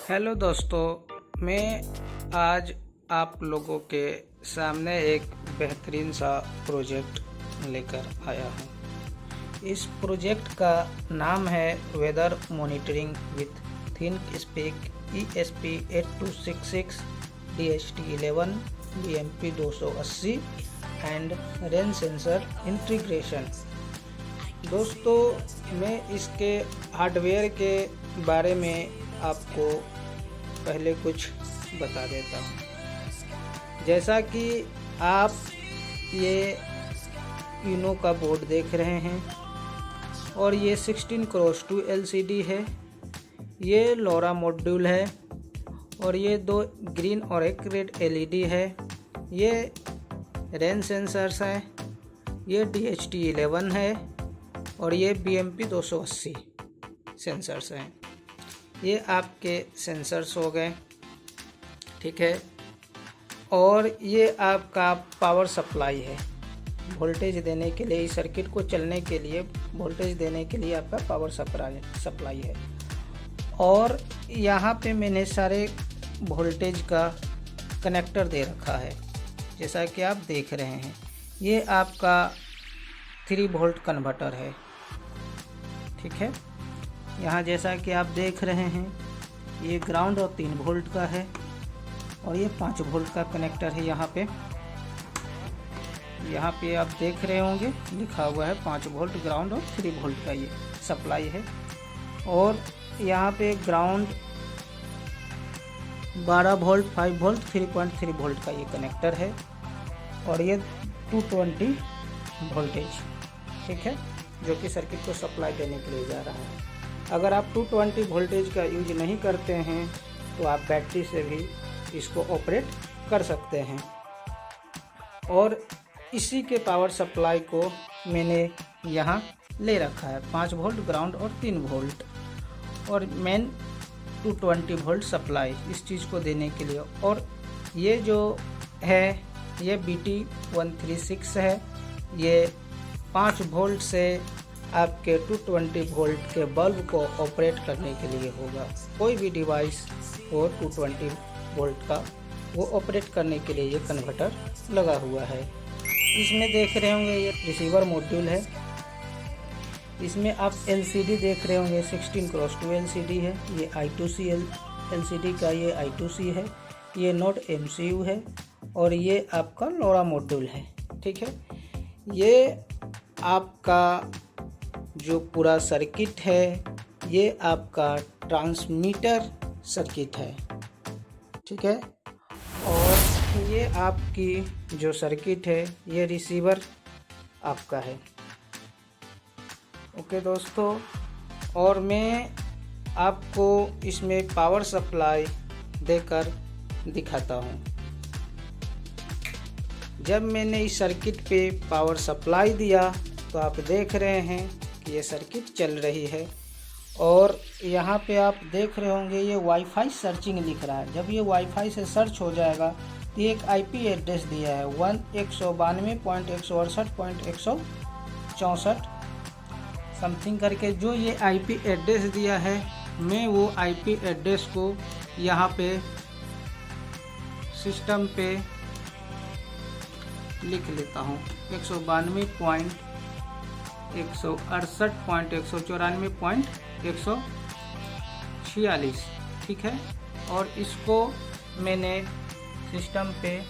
Hello दोस्तों, मैं आज आप लोगों के सामने एक बेहतरीन सा प्रोजेक्ट लेकर आया हूँ। इस प्रोजेक्ट का नाम है weather monitoring with ThingSpeak ESP8266 DHT11 BMP280 and rain sensor integration. दोस्तों, मैं इसके हार्डवेयर के बारे में आपको पहले कुछ बता देता हूँ। जैसा कि आप ये यूनो का बोर्ड देख रहे हैं और ये 16x2 LCD है, ये LoRa मॉड्यूल है और ये 2 ग्रीन और एक रेड LED है। ये रेन सेंसर्स हैं, ये DHT11 है और ये BMP280 सेंसर्स हैं। ये आपके सेंसर्स हो गए, ठीक है। और ये आपका पावर सप्लाई है, वोल्टेज देने के लिए, इस सर्किट को चलने के लिए वोल्टेज देने के लिए आपका पावर सप्लाई है। और यहाँ पे मैंने सारे वोल्टेज का कनेक्टर दे रखा है, जैसा कि आप देख रहे हैं। ये आपका 3 वोल्ट कन्वर्टर है, ठीक है। यहाँ जैसा कि आप देख रहे हैं, ये ग्राउंड और 3 वोल्ट का है और ये 5 वोल्ट का कनेक्टर है। यहाँ पे आप देख रहे होंगे लिखा हुआ है 5 वोल्ट ग्राउंड और 3 वोल्ट का ये सप्लाई है। और यहाँ पे ग्राउंड 12 वोल्ट, 5 वोल्ट, 3.3 वोल्ट का ये कनेक्टर है और ये 220 वोल्टेज, ठीक है, जो कि सर्किट को सप्लाई देने के लिए जा रहा है। अगर आप 220 वोल्टेज का यूज नहीं करते हैं तो आप बैटरी से भी इसको ऑपरेट कर सकते हैं। और इसी के पावर सप्लाई को मैंने यहाँ ले रखा है, 5 वोल्ट ग्राउंड और 3 वोल्ट और मेन 220 वोल्ट सप्लाई इस चीज़ को देने के लिए। और ये जो है ये BT136 है, ये 5 वोल्ट से आपके 220 वोल्ट के बल्ब को ऑपरेट करने के लिए होगा। कोई भी डिवाइस हो 220 वोल्ट का, वो ऑपरेट करने के लिए ये कन्वर्टर लगा हुआ है। इसमें देख रहे होंगे ये रिसीवर मॉड्यूल है। इसमें आप LCD देख रहे होंगे, 16x2 LCD है। ये I2C LCD का ये I2C है, ये नोड MCU है और ये आपका LoRa मॉड्यूल है, ठीक है। ये आपका जो पूरा सर्किट है, ये आपका ट्रांसमीटर सर्किट है, ठीक है। और ये आपकी जो सर्किट है, ये रिसीवर आपका है, ओके दोस्तों। और मैं आपको इसमें पावर सप्लाई देकर दिखाता हूँ। जब मैंने इस सर्किट पे पावर सप्लाई दिया तो आप देख रहे हैं कि ये सर्किट चल रही है। और यहाँ पे आप देख रहे होंगे ये वाईफाई सर्चिंग लिख रहा है। जब ये वाईफाई से सर्च हो जाएगा तो एक IP एड्रेस दिया है 192.168.164 समथिंग करके। जो ये IP एड्रेस दिया है, मैं वो IP एड्रेस को यहाँ पे सिस्टम पे लिख लेता हूँ 192.168.194.146, ठीक है। और इसको मैंने सिस्टम पे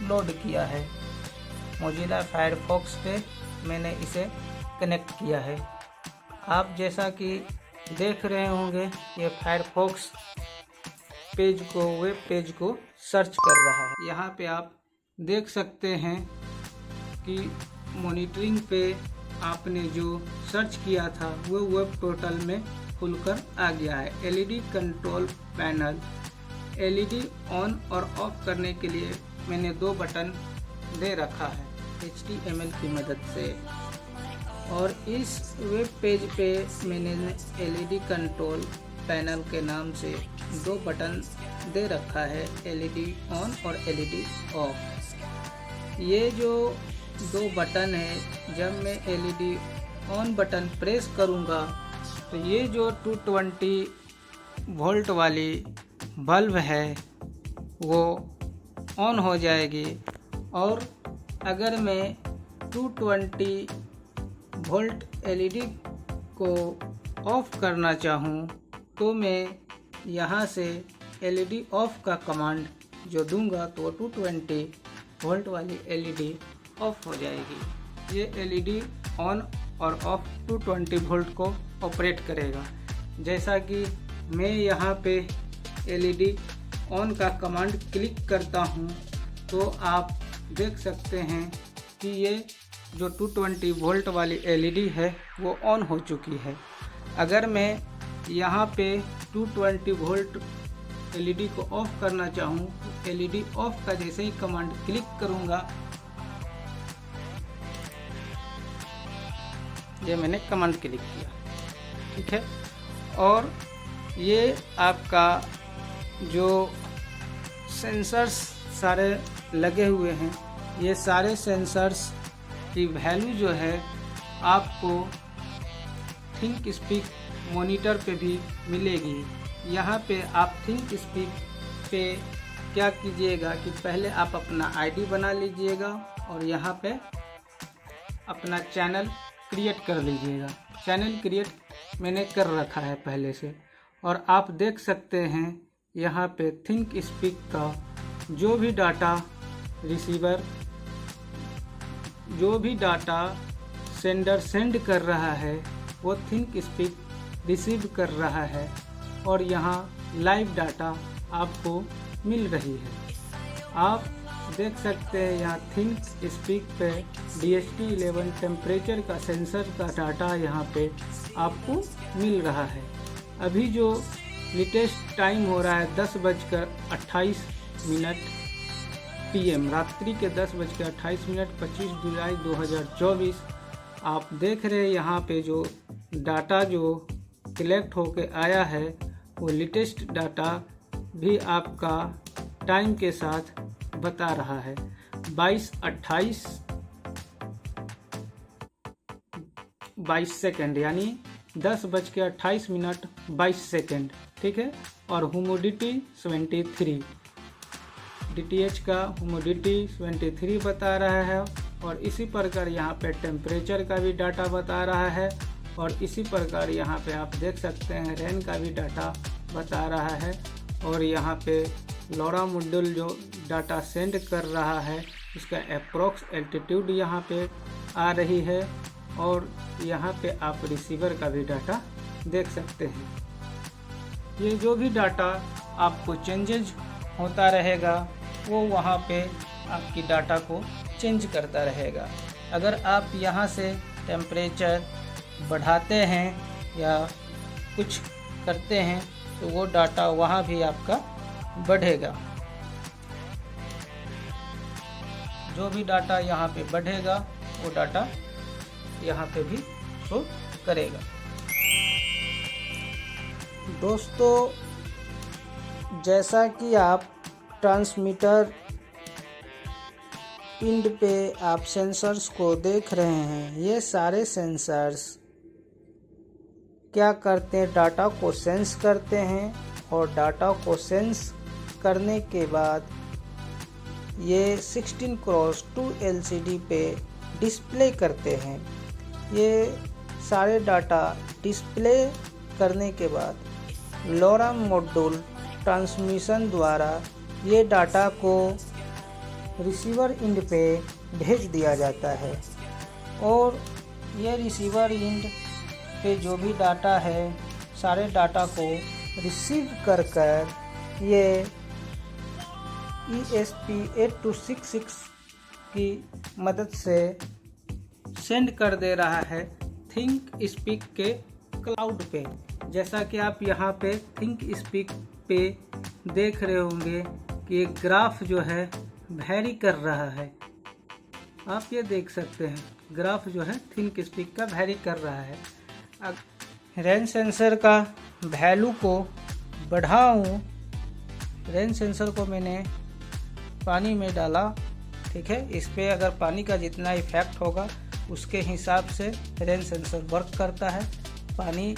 लोड किया है, मोजिला फायरफॉक्स पे मैंने इसे कनेक्ट किया है। आप जैसा कि देख रहे होंगे ये फायरफॉक्स वेब पेज को सर्च कर रहा है। यहाँ पे आप देख सकते हैं कि मॉनिटरिंग पे आपने जो सर्च किया था वो वेब पोर्टल में खुलकर आ गया है। LED control panel, LED on और ऑफ करने के लिए मैंने 2 बटन दे रखा है HTML की मदद से। और इस वेब पेज पे मैंने LED कंट्रोल पैनल के नाम से 2 बटन दे रखा है, LED ऑन और LED ऑफ। ये जो 2 बटन है, जब मैं LED ऑन बटन प्रेस करूँगा तो ये जो 220 वोल्ट वाली बल्ब है वो ऑन हो जाएगी। और अगर मैं 220 वोल्ट एलईडी को ऑफ़ करना चाहूँ तो मैं यहाँ से एलईडी ऑफ़ का कमांड जो दूंगा तो 220 वोल्ट वाली एलईडी ऑफ़ हो जाएगी। ये एलईडी ऑन और ऑफ 220 वोल्ट को ऑपरेट करेगा। जैसा कि मैं यहाँ पे एलईडी ऑन का कमांड क्लिक करता हूँ तो आप देख सकते हैं कि ये जो 220 वोल्ट वाली एलईडी है वो ऑन हो चुकी है। अगर मैं यहाँ पे 220 वोल्ट एलईडी को ऑफ़ करना चाहूँ तो एलईडी ऑफ़ का जैसे ही कमांड क्लिक करूँगा, ये मैंने कमांड क्लिक किया, ठीक है। और ये आपका जो सेंसर्स सारे लगे हुए हैं, ये सारे सेंसर्स की वैल्यू जो है आपको थिंक स्पीक मॉनिटर पे भी मिलेगी। यहाँ पे आप थिंक स्पीक पे क्या कीजिएगा कि पहले आप अपना आईडी बना लीजिएगा और यहाँ पे अपना चैनल क्रिएट कर लीजिएगा। चैनल क्रिएट मैंने कर रखा है पहले से। और आप देख सकते हैं यहाँ पे थिंक स्पीक का जो भी डाटा रिसीवर, जो भी डाटा सेंडर सेंड कर रहा है वो थिंक स्पीक रिसीव कर रहा है और यहाँ लाइव डाटा आपको मिल रही है। आप देख सकते हैं यहाँ थिंक स्पीक पे DHT11 टेम्परेचर का सेंसर का डाटा यहाँ पे आपको मिल रहा है। अभी जो लेटेस्ट टाइम हो रहा है 10:28 PM, रात्रि के 10:28 25 जुलाई 2024। आप देख रहे हैं यहाँ पे जो डाटा जो कलेक्ट होके आया है वो लेटेस्ट डाटा भी आपका टाइम के साथ बता रहा है। 22 सेकंड यानी 10:28 22 सेकंड, ठीक है। और ह्यूमिडिटी 73, DTH का ह्यूमिडिटी 73 बता रहा है। और इसी प्रकार यहाँ पे टेम्परेचर का भी डाटा बता रहा है। और इसी प्रकार यहाँ पे आप देख सकते हैं रेन का भी डाटा बता रहा है। और यहाँ पे LoRa मॉड्यूल जो डाटा सेंड कर रहा है उसका अप्रोक्स एल्टीट्यूड यहाँ पे आ रही है। और यहाँ पे आप रिसीवर का भी डाटा देख सकते हैं। ये जो भी डाटा आपको चेंजेज होता रहेगा वो वहाँ पे आपकी डाटा को चेंज करता रहेगा। अगर आप यहाँ से टेम्परेचर बढ़ाते हैं या कुछ करते हैं तो वो डाटा वहाँ भी आपका बढ़ेगा। जो भी डाटा यहाँ पे बढ़ेगा वो डाटा यहाँ पे भी शो करेगा। दोस्तों, जैसा कि आप ट्रांसमीटर पिंड पे आप सेंसर्स को देख रहे हैं, ये सारे सेंसर्स क्या करते हैं, डाटा को सेंस करते हैं। और डाटा को सेंस करने के बाद ये 16:2 LCD पे डिस्प्ले करते हैं। ये सारे डाटा डिस्प्ले करने के बाद LoRa मॉड्यूल ट्रांसमिशन द्वारा ये डाटा को रिसीवर इंड पे भेज दिया जाता है। और ये रिसीवर इंड पे जो भी डाटा है सारे डाटा को रिसीव कर ये ESP8266 की मदद से सेंड कर दे रहा है थिंक स्पीक के क्लाउड पे। जैसा कि आप यहाँ पे थिंक स्पीक पे देख रहे होंगे कि एक ग्राफ जो है वैरी कर रहा है। आप ये देख सकते हैं ग्राफ जो है थिंक स्पीक का वैरी कर रहा है। रेन सेंसर का वैल्यू को बढ़ाऊँ, रेन सेंसर को मैंने पानी में डाला, ठीक है। इस पे अगर पानी का जितना इफेक्ट होगा उसके हिसाब से रेन सेंसर वर्क करता है। पानी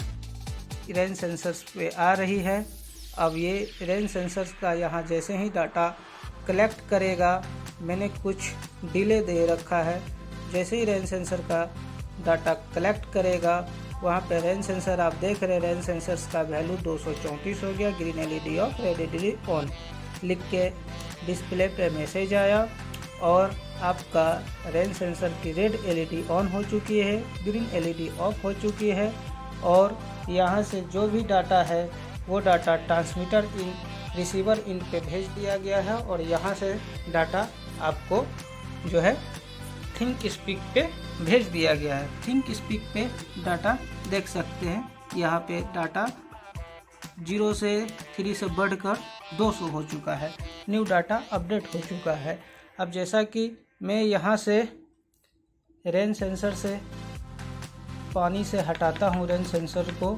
रेन सेंसर पे आ रही है अब ये रेंज सेंसर्स का यहाँ जैसे ही डाटा कलेक्ट करेगा, मैंने कुछ डिले दे रखा है, जैसे ही रेंज सेंसर का डाटा कलेक्ट करेगा वहाँ पे रेंज सेंसर आप देख रहे हैं, रेंज सेंसर्स का वैल्यू 234 हो गया। Green LED of, red LED on लिख के डिस्प्ले पे मैसेज आया और आपका रेंज सेंसर की रेड एलईडी ऑन हो चुकी है, ग्रीन एलईडी ऑफ हो चुकी है और यहाँ से जो भी डाटा है वो डाटा ट्रांसमीटर इन रिसीवर इन पे भेज दिया गया है और यहाँ से डाटा आपको जो है थिंक स्पीक पे भेज दिया गया है। थिंक स्पीक पे डाटा देख सकते हैं, यहाँ पे डाटा 0 से 3 से बढ़कर 200 हो चुका है, न्यू डाटा अपडेट हो चुका है। अब जैसा कि मैं यहाँ से रेंज सेंसर से पानी से हटाता हूँ रेंज सेंसर को,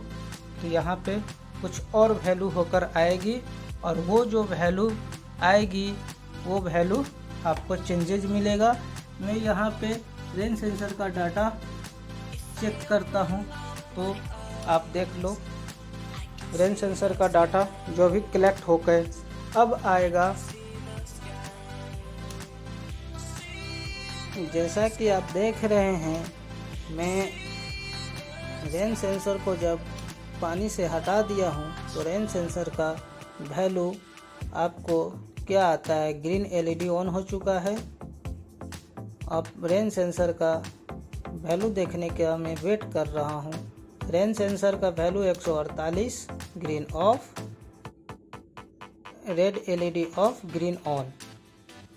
तो यहाँ पे कुछ और वैल्यू होकर आएगी और वो जो वैल्यू आएगी वो वैल्यू आपको चेंजेज मिलेगा। मैं यहाँ पे रेंज सेंसर का डाटा चेक करता हूँ तो आप देख लो, रेंज सेंसर का डाटा जो भी कलेक्ट होकर अब आएगा, जैसा कि आप देख रहे हैं, मैं रेंज सेंसर को जब पानी से हटा दिया हूँ तो रेंज सेंसर का वैल्यू आपको क्या आता है, ग्रीन एलईडी ऑन हो चुका है। अब रेंज सेंसर का वैल्यू देखने का मैं वेट कर रहा हूँ। रेंज सेंसर का value 148, green of, red LED of, green on,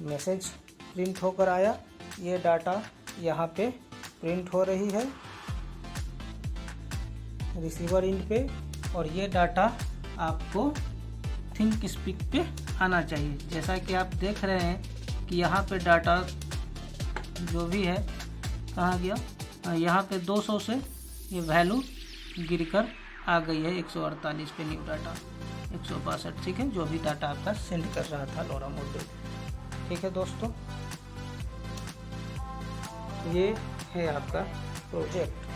message print होकर आया। ये डाटा यहाँ पे प्रिंट हो रही है रिसीवर इंड पे और ये डाटा आपको थिंक स्पीक पे आना चाहिए। जैसा कि आप देख रहे हैं कि यहाँ पे डाटा जो भी है कहाँ गया, यहाँ पे 200 से ये वैल्यू गिरकर आ गई है 148 पे, न्यू डाटा 162, ठीक है, जो भी डाटा आपका सेंड कर रहा था लोरा मॉड्यूल। ठीक है दोस्तों, ये है आपका प्रोजेक्ट।